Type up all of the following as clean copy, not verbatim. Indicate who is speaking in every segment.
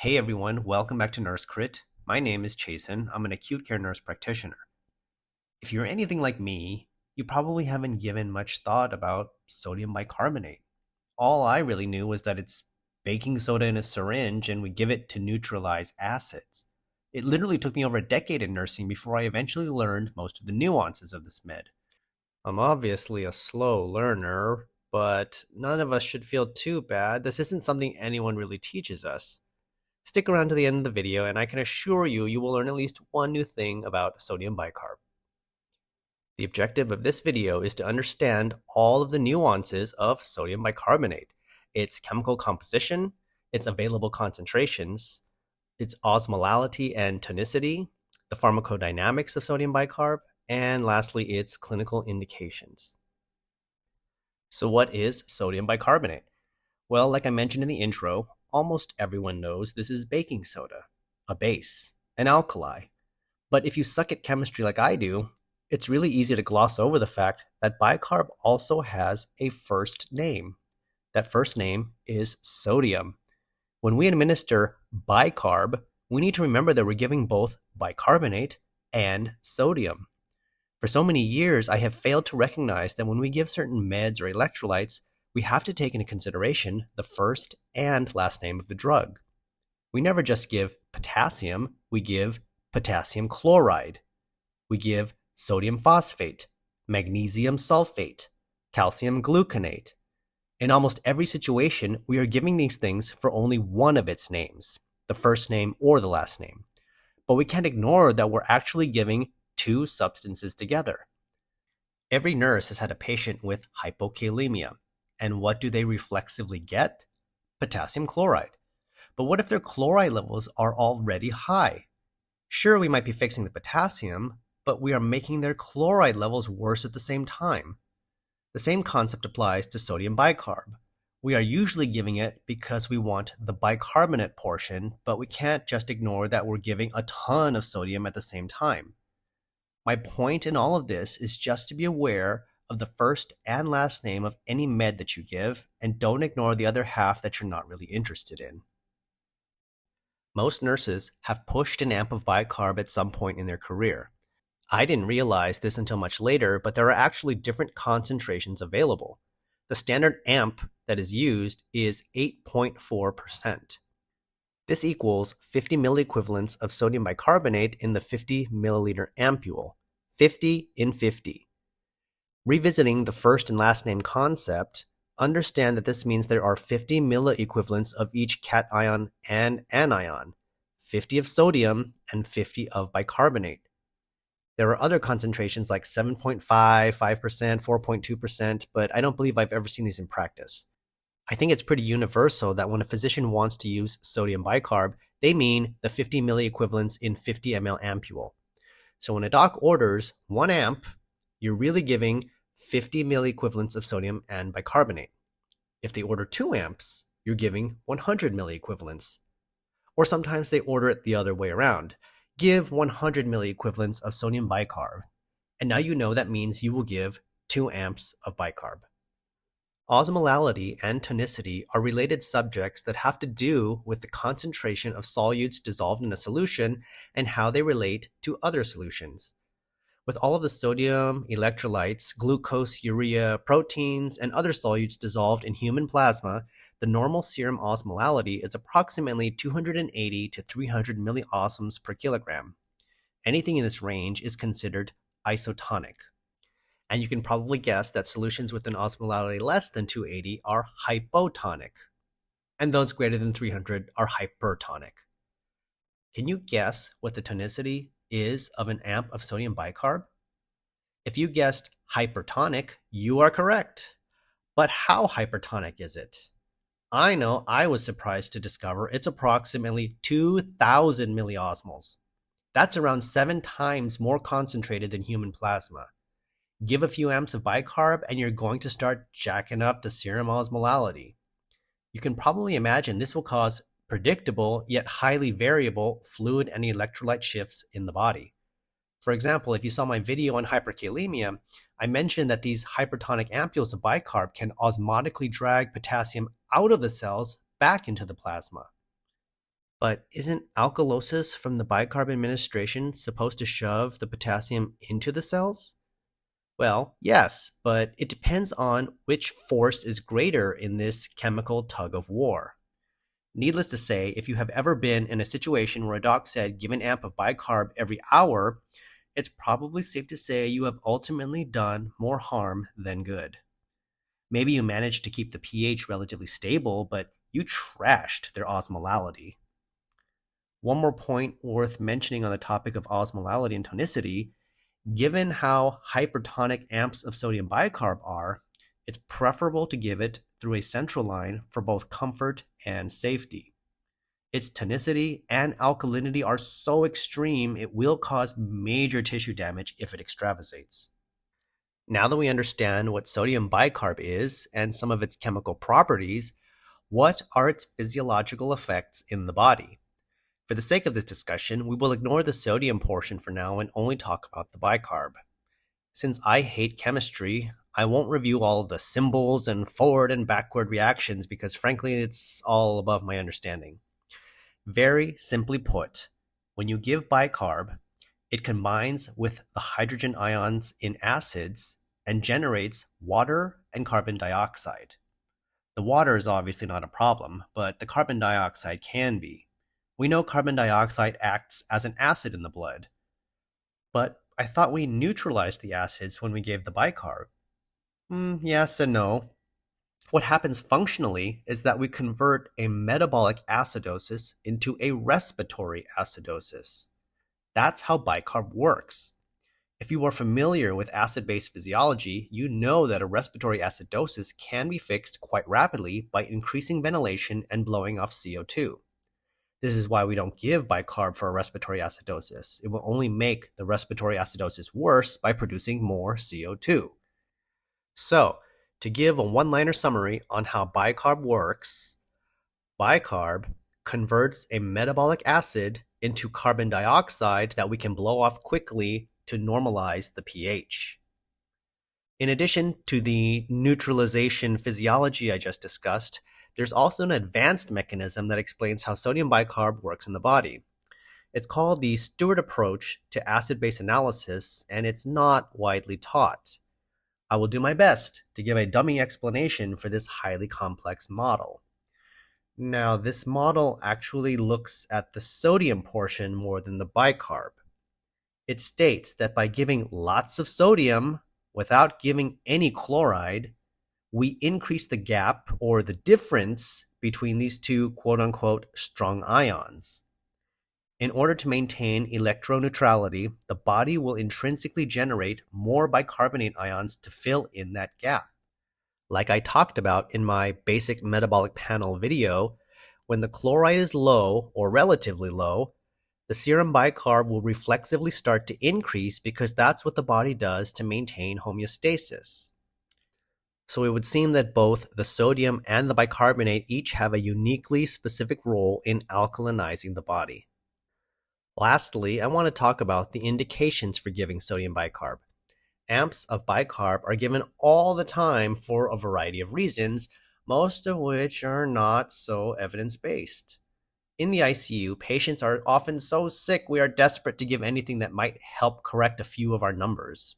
Speaker 1: Hey everyone, welcome back to Nurse Crit. My name is Chasen. I'm an acute care nurse practitioner. If you're anything like me, you probably haven't given much thought about sodium bicarbonate. All I really knew was that it's baking soda in a syringe and we give it to neutralize acids. It literally took me over a decade in nursing before I eventually learned most of the nuances of this med. I'm obviously a slow learner, but none of us should feel too bad. This isn't something anyone really teaches us. Stick around to the end of the video and I can assure you, you will learn at least one new thing about sodium bicarb. The objective of this video is to understand all of the nuances of sodium bicarbonate, its chemical composition, its available concentrations, its osmolality and tonicity, the pharmacodynamics of sodium bicarb, and lastly, its clinical indications. So what is sodium bicarbonate? Well, like I mentioned in the intro, almost everyone knows this is baking soda, a base, an alkali. But if you suck at chemistry like I do, it's really easy to gloss over the fact that bicarb also has a first name. That first name is sodium. When we administer bicarb, we need to remember that we're giving both bicarbonate and sodium. For so many years, I have failed to recognize that when we give certain meds or electrolytes, we have to take into consideration the first and last name of the drug. We never just give potassium, we give potassium chloride. We give sodium phosphate, magnesium sulfate, calcium gluconate. In almost every situation, we are giving these things for only one of its names, the first name or the last name. But we can't ignore that we're actually giving two substances together. Every nurse has had a patient with hypokalemia. And what do they reflexively get? Potassium chloride. But what if their chloride levels are already high? Sure, we might be fixing the potassium, but we are making their chloride levels worse at the same time. The same concept applies to sodium bicarb. We are usually giving it because we want the bicarbonate portion, but we can't just ignore that we're giving a ton of sodium at the same time. My point in all of this is just to be aware of the first and last name of any med that you give, and don't ignore the other half that you're not really interested in. Most nurses have pushed an amp of bicarb at some point in their career. I didn't realize this until much later, but there are actually different concentrations available. The standard amp that is used is 8.4%. This equals 50 milliequivalents of sodium bicarbonate in the 50 milliliter ampule, 50 in 50. Revisiting the first and last name concept, understand that this means there are 50 milliequivalents of each cation and anion, 50 of sodium and 50 of bicarbonate. There are other concentrations like 7.5, 5%, 4.2%, but I don't believe I've ever seen these in practice. I think it's pretty universal that when a physician wants to use sodium bicarb, they mean the 50 milliequivalents in 50 ml ampule. So when a doc orders 1 amp, you're really giving 50 milliequivalents of sodium and bicarbonate. If they order 2 amps, you're giving 100 milliequivalents. Or sometimes they order it the other way around. Give 100 milliequivalents of sodium bicarb. And now you know that means you will give 2 amps of bicarb. Osmolality and tonicity are related subjects that have to do with the concentration of solutes dissolved in a solution and how they relate to other solutions. With all of the sodium, electrolytes, glucose, urea, proteins, and other solutes dissolved in human plasma, the normal serum osmolality is approximately 280 to 300 milliosms per kilogram. Anything in this range is considered isotonic. And you can probably guess that solutions with an osmolality less than 280 are hypotonic, and those greater than 300 are hypertonic. Can you guess what the tonicity is of an amp of sodium bicarb? If you guessed hypertonic, you are correct. But how hypertonic is it? I know I was surprised to discover it's approximately 2,000 milliosmoles. That's around 7 times more concentrated than human plasma. Give a few amps of bicarb and you're going to start jacking up the serum osmolality. You can probably imagine this will cause predictable yet highly variable fluid and electrolyte shifts in the body. For example, if you saw my video on hyperkalemia, I mentioned that these hypertonic ampules of bicarb can osmotically drag potassium out of the cells back into the plasma. But isn't alkalosis from the bicarb administration supposed to shove the potassium into the cells? Well, yes, but it depends on which force is greater in this chemical tug of war. Needless to say, if you have ever been in a situation where a doc said give an amp of bicarb every hour, it's probably safe to say you have ultimately done more harm than good. Maybe you managed to keep the pH relatively stable, but you trashed their osmolality. One more point worth mentioning on the topic of osmolality and tonicity: given how hypertonic amps of sodium bicarb are, it's preferable to give it through a central line for both comfort and safety. Its tonicity and alkalinity are so extreme it will cause major tissue damage if it extravasates. Now that we understand what sodium bicarb is and some of its chemical properties, what are its physiological effects in the body? For the sake of this discussion, we will ignore the sodium portion for now and only talk about the bicarb. Since I hate chemistry, I won't review all of the symbols and forward and backward reactions because frankly it's all above my understanding. Very simply put, when you give bicarb, it combines with the hydrogen ions in acids and generates water and carbon dioxide. The water is obviously not a problem, but the carbon dioxide can be. We know carbon dioxide acts as an acid in the blood, but I thought we neutralized the acids when we gave the bicarb. Yes and no. What happens functionally is that we convert a metabolic acidosis into a respiratory acidosis. That's how bicarb works. If you are familiar with acid-base physiology, you know that a respiratory acidosis can be fixed quite rapidly by increasing ventilation and blowing off CO2. This is why we don't give bicarb for a respiratory acidosis. It will only make the respiratory acidosis worse by producing more CO2. So, to give a one-liner summary on how bicarb works, bicarb converts a metabolic acid into carbon dioxide that we can blow off quickly to normalize the pH. In addition to the neutralization physiology I just discussed, there's also an advanced mechanism that explains how sodium bicarb works in the body. It's called the Stewart Approach to acid-base analysis, and it's not widely taught. I will do my best to give a dummy explanation for this highly complex model. Now, this model actually looks at the sodium portion more than the bicarb. It states that by giving lots of sodium without giving any chloride, we increase the gap or the difference between these two quote-unquote strong ions. In order to maintain electroneutrality, the body will intrinsically generate more bicarbonate ions to fill in that gap. Like I talked about in my basic metabolic panel video, when the chloride is low or relatively low, the serum bicarb will reflexively start to increase because that's what the body does to maintain homeostasis. So it would seem that both the sodium and the bicarbonate each have a uniquely specific role in alkalinizing the body. Lastly, I want to talk about the indications for giving sodium bicarb. Amps of bicarb are given all the time for a variety of reasons, most of which are not so evidence-based. In the ICU, patients are often so sick we are desperate to give anything that might help correct a few of our numbers.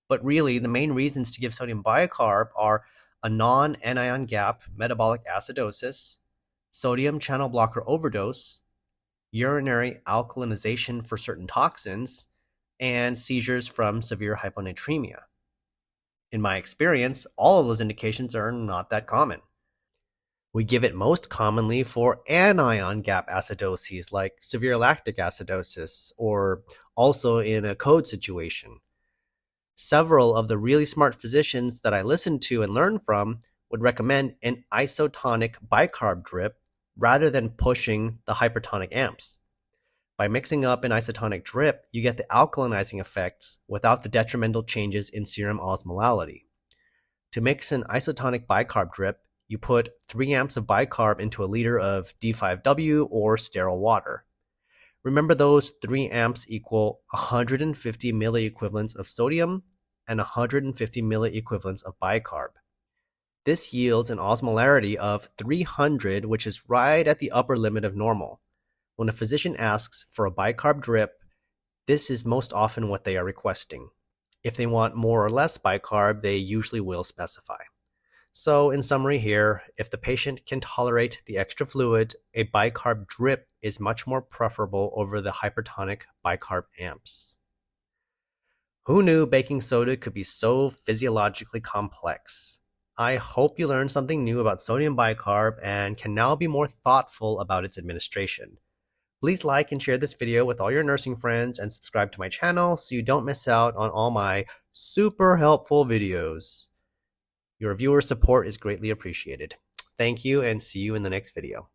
Speaker 1: But really, the main reasons to give sodium bicarb are a non-anion gap metabolic acidosis, sodium channel blocker overdose, urinary alkalinization for certain toxins, and seizures from severe hyponatremia. In my experience, all of those indications are not that common. We give it most commonly for anion gap acidoses like severe lactic acidosis, or also in a code situation. Several of the really smart physicians that I listen to and learn from would recommend an isotonic bicarb drip rather than pushing the hypertonic amps. By mixing up an isotonic drip, you get the alkalinizing effects without the detrimental changes in serum osmolality. To mix an isotonic bicarb drip, you put 3 amps of bicarb into a liter of D5W or sterile water. Remember, those 3 amps equal 150 milliequivalents of sodium and 150 milliequivalents of bicarb. This yields an osmolarity of 300, which is right at the upper limit of normal. When a physician asks for a bicarb drip, this is most often what they are requesting. If they want more or less bicarb, they usually will specify. So in summary here, if the patient can tolerate the extra fluid, a bicarb drip is much more preferable over the hypertonic bicarb amps. Who knew baking soda could be so physiologically complex? I hope you learned something new about sodium bicarb and can now be more thoughtful about its administration. Please like and share this video with all your nursing friends and subscribe to my channel so you don't miss out on all my super helpful videos. Your viewer support is greatly appreciated. Thank you and see you in the next video.